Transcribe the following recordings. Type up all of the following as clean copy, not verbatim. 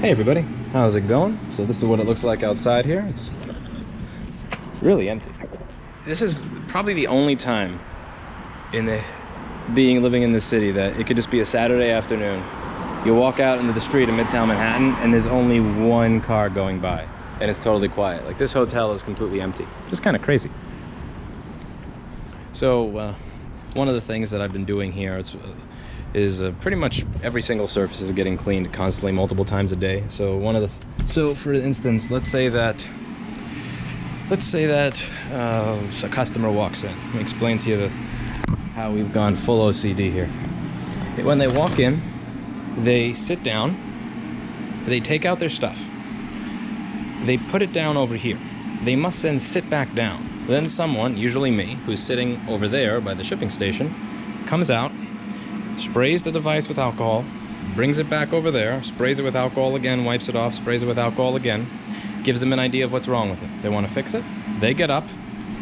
Hey everybody, how's it going? So this is what it looks like outside here. It's really empty. This is probably the only time in living in this city that it could just be a Saturday afternoon. You walk out into the street in Midtown Manhattan and there's only one car going by and it's totally quiet. Like, this hotel is completely empty. Just kind of crazy. So one of the things that I've been doing here is pretty much every single surface is getting cleaned constantly, multiple times a day. So so for instance, let's say that a customer walks in. Let me explain to you how we've gone full OCD here. When they walk in, they sit down, they take out their stuff, they put it down over here. They must then sit back down. Then someone, usually me, who's sitting over there by the shipping station, comes out, sprays the device with alcohol, brings it back over there, sprays it with alcohol again, wipes it off, sprays it with alcohol again, gives them an idea of what's wrong with it. They want to fix it, they get up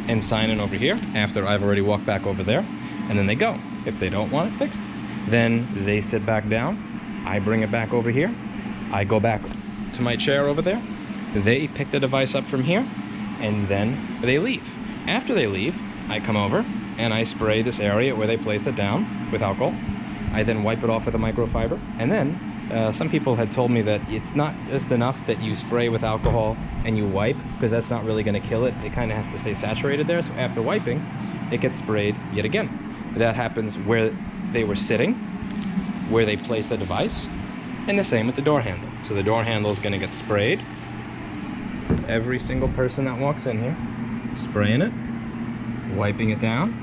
and sign in over here after I've already walked back over there, and then they go. If they don't want it fixed, then they sit back down, I bring it back over here, I go back to my chair over there, they pick the device up from here, and then they leave. After they leave, I come over and I spray this area where they placed it down with alcohol. I then wipe it off with a microfiber, and then some people had told me that it's not just enough that you spray with alcohol and you wipe, because that's not really going to kill it. It kind of has to stay saturated there, so after wiping, it gets sprayed yet again. That happens where they were sitting, where they placed the device, and the same with the door handle. So the door handle is going to get sprayed for every single person that walks in here, spraying it, wiping it down,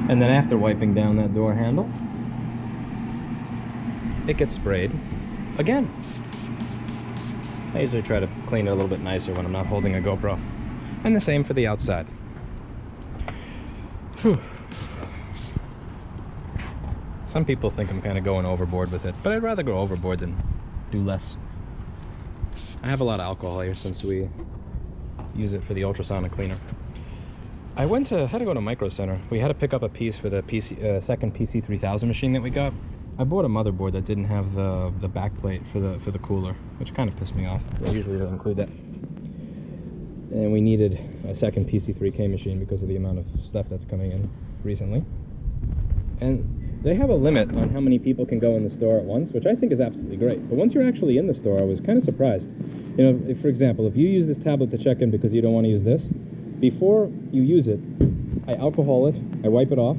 and then after wiping down that door handle, it gets sprayed again. I usually try to clean it a little bit nicer when I'm not holding a GoPro. And the same for the outside. Whew. Some people think I'm kind of going overboard with it, but I'd rather go overboard than do less. I have a lot of alcohol here since we use it for the ultrasonic cleaner. I had to go to Micro Center. We had to pick up a piece for the second PC3000 machine that we got. I bought a motherboard that didn't have the back plate for the cooler, which kind of pissed me off. They usually don't include that. And we needed a second PC3K machine because of the amount of stuff that's coming in recently. And they have a limit on how many people can go in the store at once, which I think is absolutely great. But once you're actually in the store, I was kind of surprised. You know, for example, if you use this tablet to check in because you don't want to use this, before you use it, I alcohol it, I wipe it off,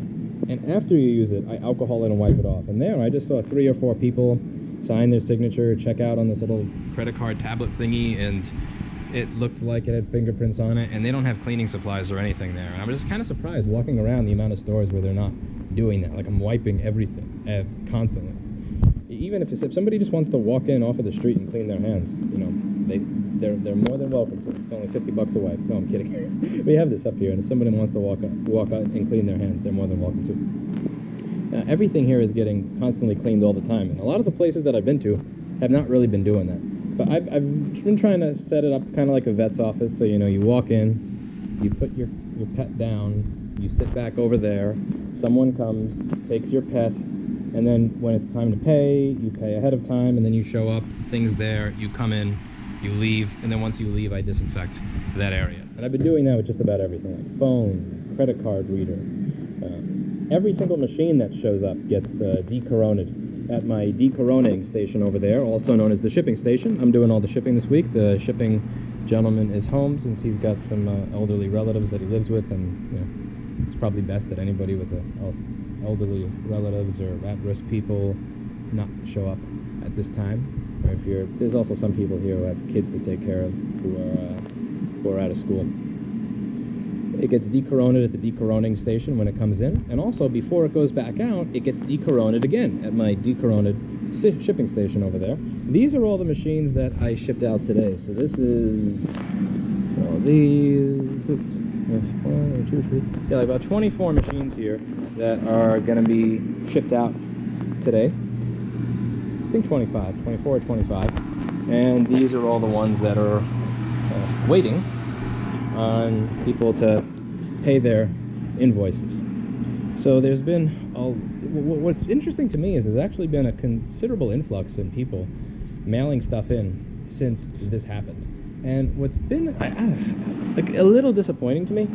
and after you use it, I alcohol it and wipe it off. And there, I just saw 3 or 4 people sign their signature, check out on this little credit card tablet thingy, and it looked like it had fingerprints on it, and they don't have cleaning supplies or anything there. And I was just kind of surprised walking around the amount of stores where they're not doing that. Like, I'm wiping everything constantly. Even if somebody just wants to walk in off of the street and clean their hands, you know, they're more than welcome to. It's only $50 a wipe. No, I'm kidding. We have this up here, and if somebody wants to walk out and clean their hands, they're more than welcome to. Everything here is getting constantly cleaned all the time, and a lot of the places that I've been to have not really been doing that. But I've been trying to set it up kind of like a vet's office, so you know, you walk in, you put your pet down, you sit back over there, someone comes, takes your pet, and then when it's time to pay, you pay ahead of time, and then you show up, things there, you come in, you leave, and then once you leave, I disinfect that area. And I've been doing that with just about everything, like phone, credit card reader. Every single machine that shows up gets decoroned at my decoroning station over there, also known as the shipping station. I'm doing all the shipping this week. The shipping gentleman is home since he's got some elderly relatives that he lives with, and you know, it's probably best that anybody with elderly relatives or at-risk people not show up at this time. Or there's also some people here who have kids to take care of who are out of school. It gets decoroned at the decoroning station when it comes in, and also before it goes back out, it gets decoroned again at my decoroned shipping station over there. These are all the machines that I shipped out today. So this is like about 24 machines here that are going to be shipped out today. I think 24 or 25. And these are all the ones that are waiting on people to pay their invoices. So there's been what's interesting to me is there's actually been a considerable influx in people mailing stuff in since this happened. And what's been like a little disappointing to me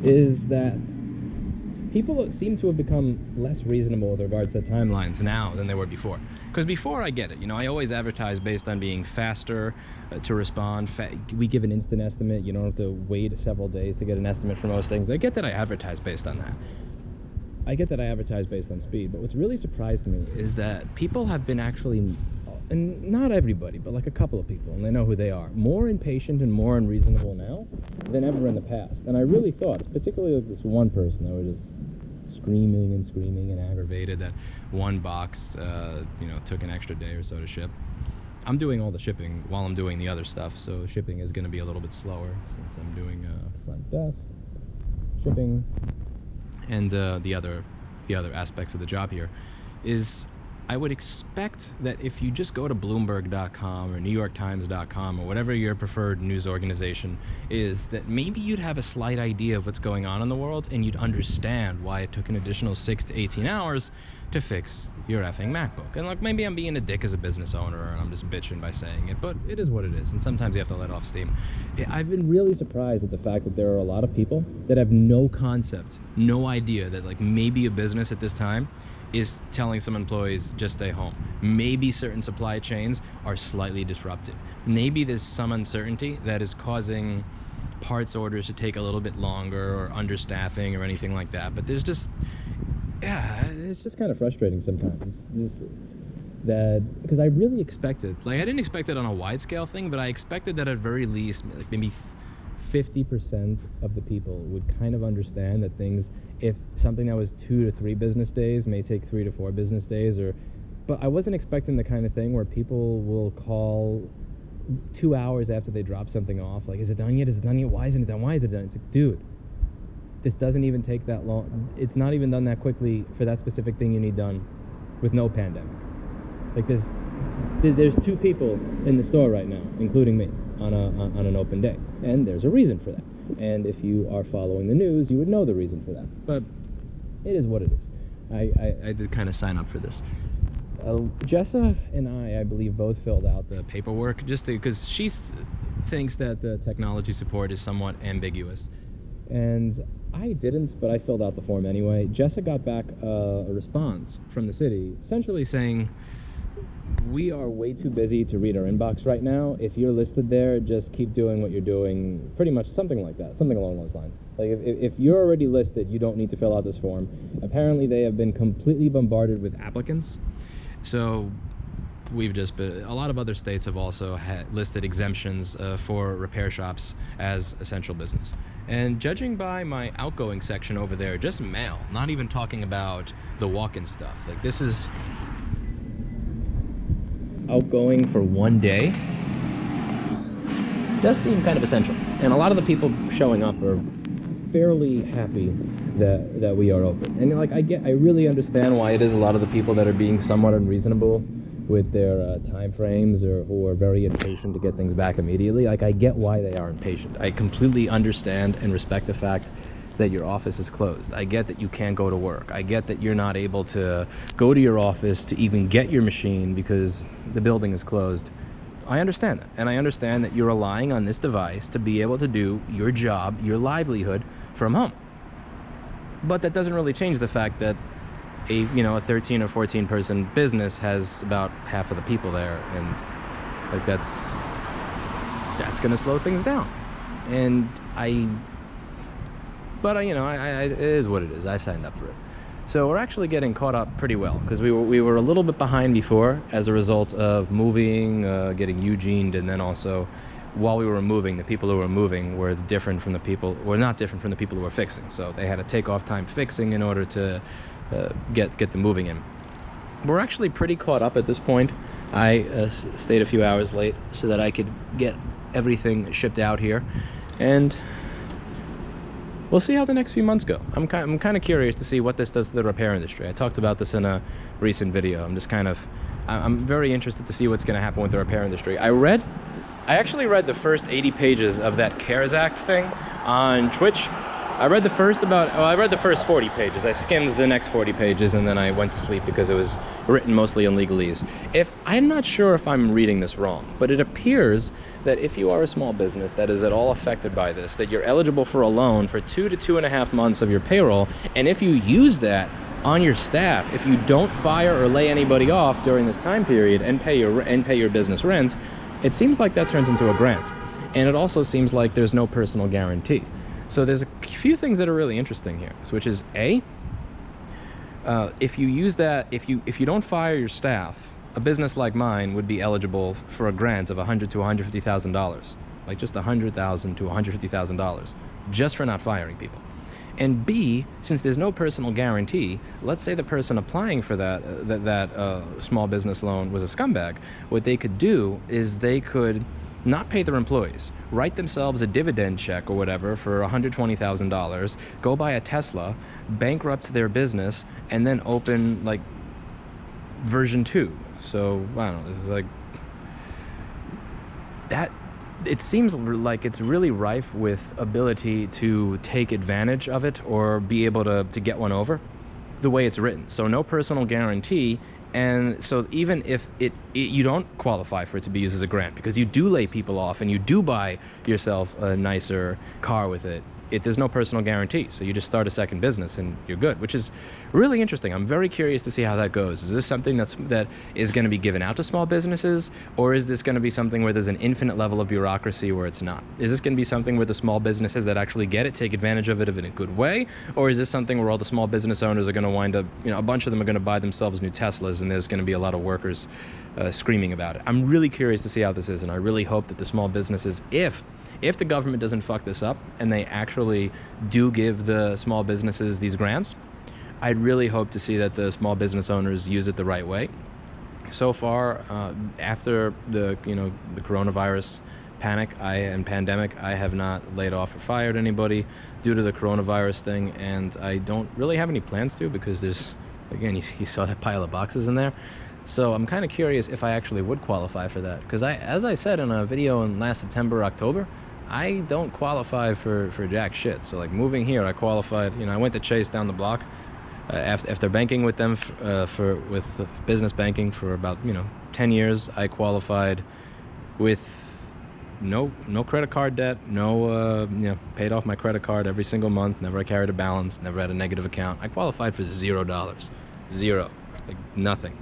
is that people seem to have become less reasonable with regards to timelines now than they were before. Because before, I get it. You know, I always advertise based on being faster to respond. We give an instant estimate. You don't have to wait several days to get an estimate for most things. I get that I advertise based on that. I get that I advertise based on speed. But what's really surprised me is that people have been actually, and not everybody, but like a couple of people, and they know who they are, more impatient and more unreasonable now than ever in the past. And I really thought, particularly like this one person that was just screaming and aggravated that one box, you know, took an extra day or so to ship. I'm doing all the shipping while I'm doing the other stuff, so shipping is going to be a little bit slower since I'm doing front desk, shipping, and the other aspects of the job here. Is I would expect that if you just go to Bloomberg.com or NewYorkTimes.com or whatever your preferred news organization is, that maybe you'd have a slight idea of what's going on in the world and you'd understand why it took an additional 6 to 18 hours to fix your effing MacBook. And like, maybe I'm being a dick as a business owner and I'm just bitching by saying it, but it is what it is, and sometimes you have to let off steam. I've been really surprised at the fact that there are a lot of people that have no concept, no idea that like maybe a business at this time is telling some employees just stay home. Maybe certain supply chains are slightly disrupted. Maybe there's some uncertainty that is causing parts orders to take a little bit longer, or understaffing or anything like that. But there's just, yeah, it's just kind of frustrating sometimes. Because I really expected, like, I didn't expect it on a wide scale thing, but I expected that at very least, like maybe 50% of the people would kind of understand that things, if something that was 2 to 3 business days may take 3 to 4 business days, but I wasn't expecting the kind of thing where people will call 2 hours after they drop something off, like, is it done yet? Is it done yet? Why isn't it done? Why is it done? It's like, dude, this doesn't even take that long. It's not even done that quickly for that specific thing you need done with no pandemic. Like, there's 2 people in the store right now, including me, on an open day, and there's a reason for that. And if you are following the news, you would know the reason for that. But it is what it is. I did kind of sign up for this. Jessa and I believe, both filled out the paperwork just because she thinks that the technology support is somewhat ambiguous. And I didn't, but I filled out the form anyway. Jessa got back a response from the city, essentially saying, we are way too busy to read our inbox right now. If you're listed there, just keep doing what you're doing. Pretty much something like that, something along those lines. Like, if you're already listed, you don't need to fill out this form. Apparently, they have been completely bombarded with applicants. So we've just been, a lot of other states have also listed exemptions for repair shops as essential business. And judging by my outgoing section over there, just mail, not even talking about the walk-in stuff. Like, this is outgoing for 1 day, does seem kind of essential. And a lot of the people showing up are fairly happy that we are open. And like, I really understand why it is a lot of the people that are being somewhat unreasonable with their time frames, or who are very impatient to get things back immediately. Like, I get why they are impatient. I completely understand and respect the fact that your office is closed. I get that you can't go to work. I get that you're not able to go to your office to even get your machine because the building is closed. I understand that. And I understand that you're relying on this device to be able to do your job, your livelihood from home. But that doesn't really change the fact that a 13 or 14 person business has about half of the people there, and like, that's going to slow things down. And But it is what it is. I signed up for it. So we're actually getting caught up pretty well, because we were a little bit behind before as a result of moving, getting Eugened, and then also while we were moving, the people who were moving were not different from the people who were fixing. So they had to take off time fixing in order to get the moving in. We're actually pretty caught up at this point. I stayed a few hours late so that I could get everything shipped out here, and we'll see how the next few months go. I'm kind of curious to see what this does to the repair industry. I talked about this in a recent video. I'm very interested to see what's going to happen with the repair industry. I actually read the first 80 pages of that CARES Act thing on Twitch I read the first 40 pages. I skimmed the next 40 pages and then I went to sleep because it was written mostly in legalese. I'm not sure if I'm reading this wrong, but it appears that if you are a small business that is at all affected by this, that you're eligible for a loan for 2 to 2.5 months of your payroll, and if you use that on your staff, if you don't fire or lay anybody off during this time period and pay your business rent, it seems like that turns into a grant. And it also seems like there's no personal guarantee. So there's a few things that are really interesting here, which is if you use that, if you don't fire your staff, a business like mine would be eligible for a grant of $100,000 to $150,000, like just $100,000 to $150,000, just for not firing people. And B, since there's no personal guarantee, let's say the person applying for that small business loan was a scumbag. What they could do is they could not pay their employees, write themselves a dividend check or whatever for $120,000, go buy a Tesla, bankrupt their business, and then open like version 2. So I don't know, this is like that. It seems like it's really rife with ability to take advantage of it or be able to get one over the way it's written. So no personal guarantee. And so even if you don't qualify for it to be used as a grant because you do lay people off and you do buy yourself a nicer car with it, there's no personal guarantee. So you just start a second business and you're good, which is really interesting. I'm very curious to see how that goes. Is this something that is going to be given out to small businesses, or is this going to be something where there's an infinite level of bureaucracy where it's not? Is this going to be something where the small businesses that actually get it take advantage of it in a good way, or is this something where all the small business owners are going to wind up, a bunch of them are going to buy themselves new Teslas and there's going to be a lot of workers screaming about it? I'm really curious to see how this is, and I really hope that the small businesses, if the government doesn't fuck this up and they actually do give the small businesses these grants, I'd really hope to see that the small business owners use it the right way. So far, after the coronavirus pandemic, I have not laid off or fired anybody due to the coronavirus thing, and I don't really have any plans to, because there's, again, you saw that pile of boxes in there. So I'm kind of curious if I actually would qualify for that, because as I said in a video in last September, October, I don't qualify for jack shit. So like moving here, I qualified, I went to Chase down the block after banking with them with business banking for about 10 years. I qualified with no credit card debt, paid off my credit card every single month, never carried a balance, never had a negative account. I qualified for $0, like nothing.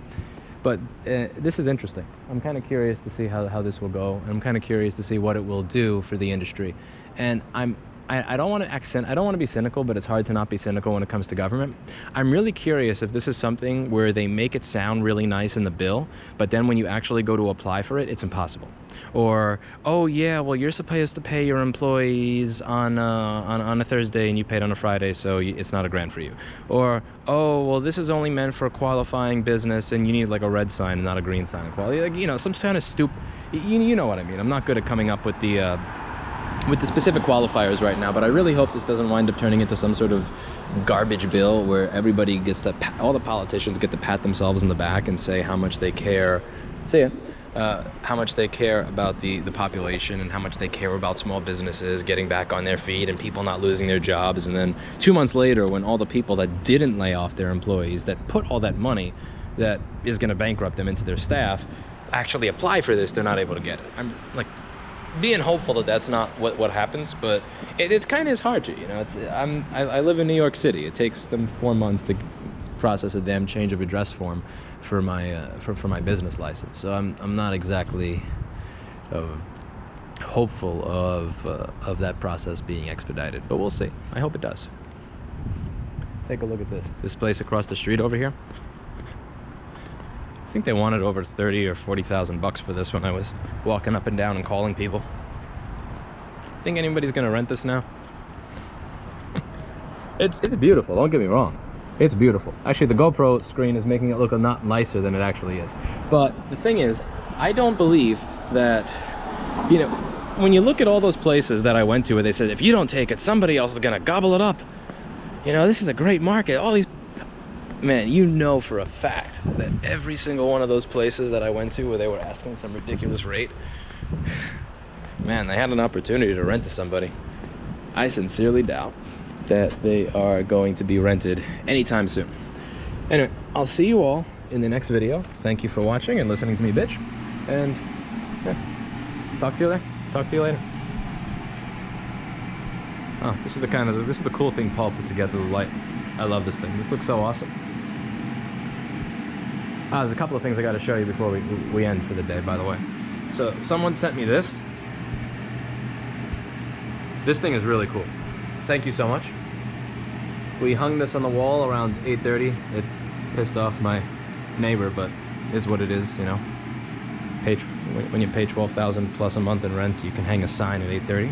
But this is interesting. I'm kind of curious to see how this will go. I'm kind of curious to see what it will do for the industry. And I don't want to be cynical, but it's hard to not be cynical when it comes to government. I'm really curious if this is something where they make it sound really nice in the bill, but then when you actually go to apply for it, it's impossible. Or, oh yeah, well, you're supposed to pay your employees on a Thursday and you paid on a Friday, so it's not a grant for you. Or, oh, well, this is only meant for a qualifying business and you need like a red sign and not a green sign. Quality, like, some kind of stupid, you know what I mean. I'm not good at coming up with the specific qualifiers right now, but I really hope this doesn't wind up turning into some sort of garbage bill where everybody gets all the politicians get to pat themselves in the back and say how much they care. How much they care about the population and how much they care about small businesses getting back on their feet and people not losing their jobs. And then 2 months later, when all the people that didn't lay off their employees, that put all that money that is going to bankrupt them into their staff, actually apply for this, they're not able to get it. I'm like being hopeful that that's not what happens, but it's kind of hard to, I live in New York City. It takes them 4 months to process a damn change of address form for my for my business license. So I'm not exactly hopeful of that process being expedited, but we'll see. I hope it does. Take a look at this place across the street over here. I think they wanted over $30,000 or $40,000 for this when I was walking up and down and calling people. Think anybody's gonna rent this now? It's beautiful, don't get me wrong. It's beautiful. Actually, the GoPro screen is making it look a lot nicer than it actually is. But the thing is, I don't believe that, when you look at all those places that I went to where they said, if you don't take it, somebody else is gonna gobble it up. This is a great market. All these, man, for a fact that every single one of those places that I went to where they were asking some ridiculous rate, man, they had an opportunity to rent to somebody. I sincerely doubt that they are going to be rented anytime soon. Anyway, I'll see you all in the next video. Thank you for watching and listening to me bitch. And yeah, talk to you later. Oh, this is the cool thing Paul put together, the light. I love this thing. This looks so awesome. There's a couple of things I got to show you before we end for the day, by the way. So someone sent me this. This thing is really cool. Thank you so much. We hung this on the wall around 8:30. It pissed off my neighbor, but is what it is, you know. When you pay $12,000 plus a month in rent, you can hang a sign at 8:30.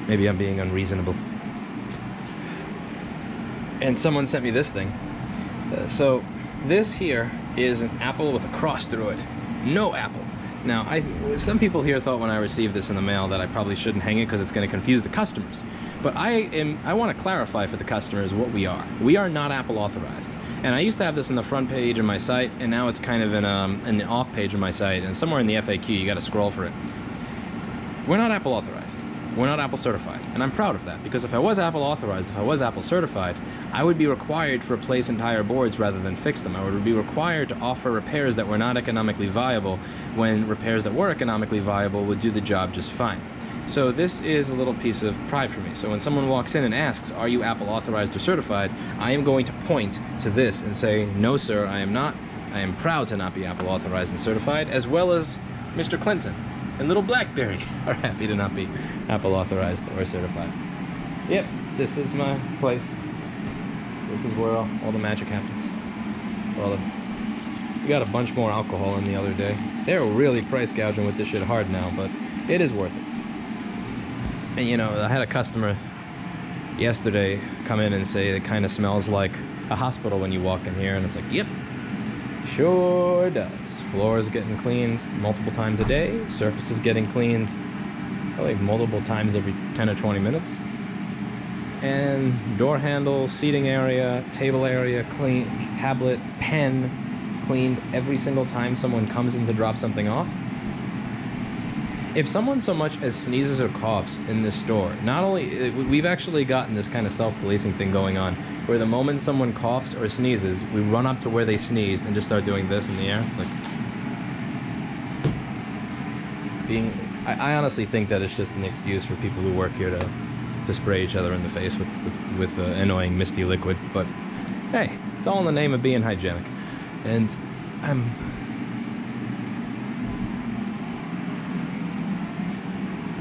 Maybe I'm being unreasonable. And someone sent me this thing. So this here is an apple with a cross through it. No apple. Now, some people here thought when I received this in the mail that I probably shouldn't hang it because it's going to confuse the customers. But I want to clarify for the customers what we are. We are not Apple authorized. And I used to have this in the front page of my site, and now it's kind of in the off page of my site, and somewhere in the FAQ you got to scroll for it. We're not Apple authorized. We're not Apple certified, and I'm proud of that, because if I was Apple authorized, if I was Apple certified, I would be required to replace entire boards rather than fix them. I would be required to offer repairs that were not economically viable when repairs that were economically viable would do the job just fine. So this is a little piece of pride for me. So when someone walks in and asks, are you Apple authorized or certified, I am going to point to this and say, no sir, I am not. I am proud to not be Apple authorized and certified, as well as Mr. Clinton and little BlackBerry are happy to not be Apple authorized or certified. Yep, this is my place. This is where all the magic happens. We got a bunch more alcohol in the other day. They're really price gouging with this shit hard now, but it is worth it. And you know, I had a customer yesterday come in and say it kind of smells like a hospital when you walk in here, and it's like, yep, sure does. Floors getting cleaned multiple times a day. Surfaces getting cleaned probably multiple times every 10 or 20 minutes. And door handle, seating area, table area, clean, tablet, pen, cleaned every single time someone comes in to drop something off. If someone so much as sneezes or coughs in this store, not only, we've actually gotten this kind of self-policing thing going on, where the moment someone coughs or sneezes, we run up to where they sneezed and just start doing this in the air. It's like, I honestly think that it's just an excuse for people who work here to spray each other in the face with annoying misty liquid. But hey, it's all in the name of being hygienic. And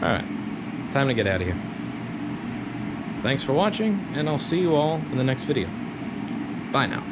alright, time to get out of here. Thanks for watching, and I'll see you all in the next video. Bye now.